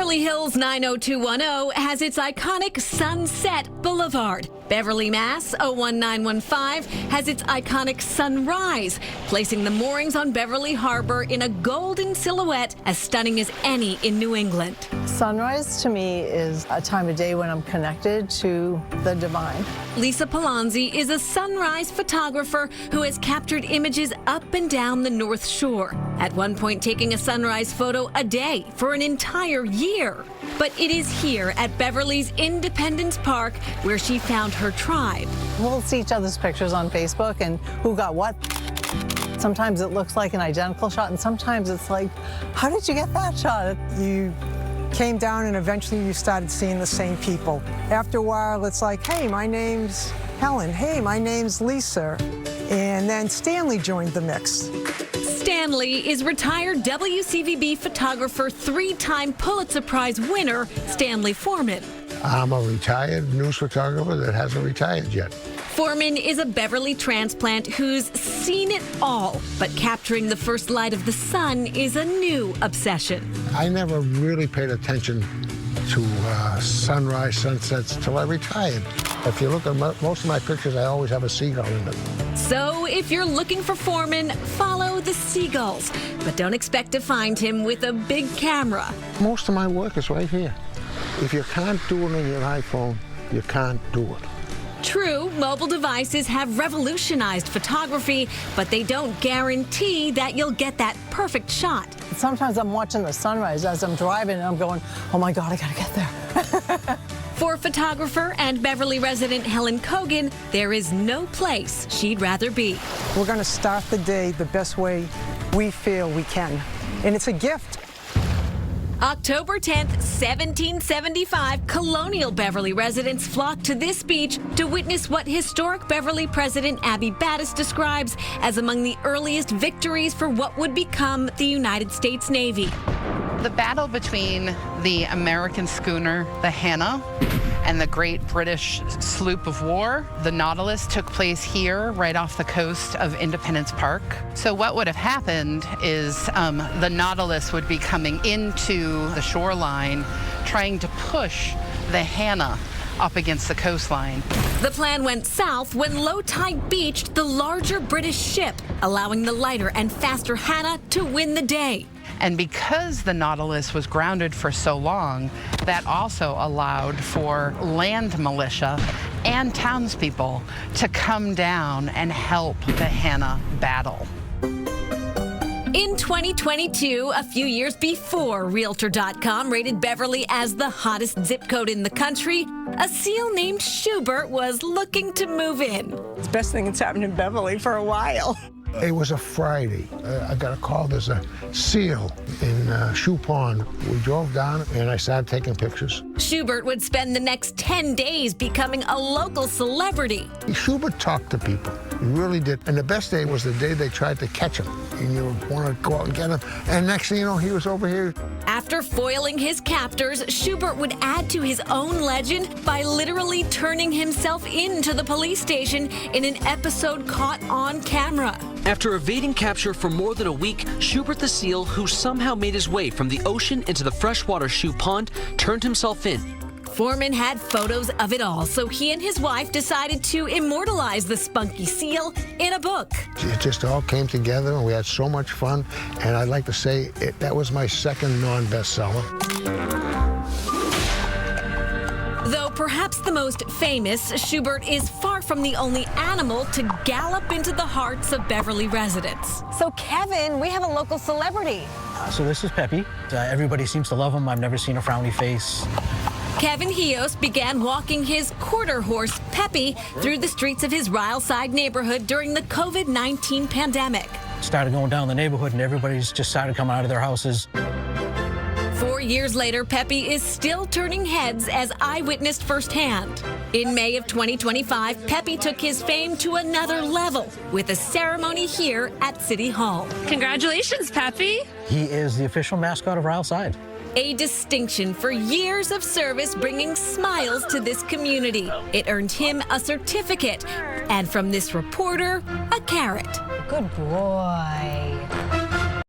Beverly Hills 90210 has its iconic Sunset Boulevard. Beverly, Mass. 01915 has its iconic Sunrise, placing the moorings on Beverly Harbor in a golden silhouette as stunning as any in New England. Sunrise to me is a time of day when I'm connected to the divine. Lisa Palanzi is a sunrise photographer who has captured images up and down the North Shore, at one point taking a sunrise photo a day for an entire year. But it is here at Beverly's Independence Park where she found her tribe. We'll see each other's pictures on Facebook and who got what. Sometimes it looks like an identical shot, and sometimes it's like, how did you get that shot? You came down and eventually you started seeing the same people. After a while, it's like, hey, my name's Helen. Hey, my name's Lisa. And then Stanley joined the mix. Stanley is retired WCVB photographer, three-time Pulitzer Prize winner Stanley Foreman. I'm a retired news photographer that hasn't retired yet. Foreman is a Beverly transplant who's seen it all, but capturing the first light of the sun is a new obsession. I never really paid attention to sunrise, sunsets till I retired. If you look at most of my pictures, I always have a seagull in them. So if you're looking for Foreman, follow the seagulls, but don't expect to find him with a big camera. Most of my work is right here. If you can't do it on your iPhone, you can't do it. True, mobile devices have revolutionized photography, but they don't guarantee that you'll get that perfect shot. Sometimes I'm watching the sunrise as I'm driving and I'm going, oh my God, I gotta get there. For photographer and Beverly resident Helen Cogan, there is no place she'd rather be. We're gonna start the day the best way we feel we can. And it's a gift. October 10th, 1775, colonial Beverly residents flocked to this beach to witness what historic Beverly President Abby Battis describes as among the earliest victories for what would become the United States Navy. The battle between the American schooner, the Hannah, and the great British sloop of war, the Nautilus, took place here right off the coast of Independence Park. So what would have happened is the Nautilus would be coming into the shoreline, trying to push the Hannah up against the coastline. The plan went south when low tide beached the larger British ship, allowing the lighter and faster Hannah to win the day. And because the Nautilus was grounded for so long, that also allowed for land militia and townspeople to come down and help the Hannah battle. In 2022, a few years before Realtor.com rated Beverly as the hottest zip code in the country, a seal named Schubert was looking to move in. It's the best thing that's happened in Beverly for a while. It was a Friday. I got a call. There's a seal in Shoe Pond. We drove down and I started taking pictures. Schubert would spend the next 10 days becoming a local celebrity. Schubert talked to people. He really did. And the best day was the day they tried to catch him. And you want to go out and get him. And next thing you know, he was over here. After foiling his captors, Schubert would add to his own legend by literally turning himself into the police station in an episode caught on camera. After evading capture for more than a week, Schubert the seal, who somehow made his way from the ocean into the freshwater Shoe Pond, turned himself in. Foreman had photos of it all, so he and his wife decided to immortalize the spunky seal in a book. It just all came together and we had so much fun. And I'd like to say that was my second non-bestseller. Though perhaps the most famous, Schubert is far from the only animal to gallop into the hearts of Beverly residents. So Kevin, we have a local celebrity. So this is Peppy. Everybody seems to love him. I've never seen a frowny face. Kevin Hios began walking his quarter horse, Peppy, through the streets of his Ryleside neighborhood during the COVID-19 pandemic. Started going down the neighborhood and everybody's just started coming out of their houses. 4 years later, Peppy is still turning heads as I witnessed firsthand. In May of 2025, Peppy took his fame to another level with a ceremony here at City Hall. Congratulations, Peppy. He is the official mascot of Ryleside. A distinction for years of service bringing smiles to this community. It earned him a certificate, and from this reporter, a carrot. Good boy.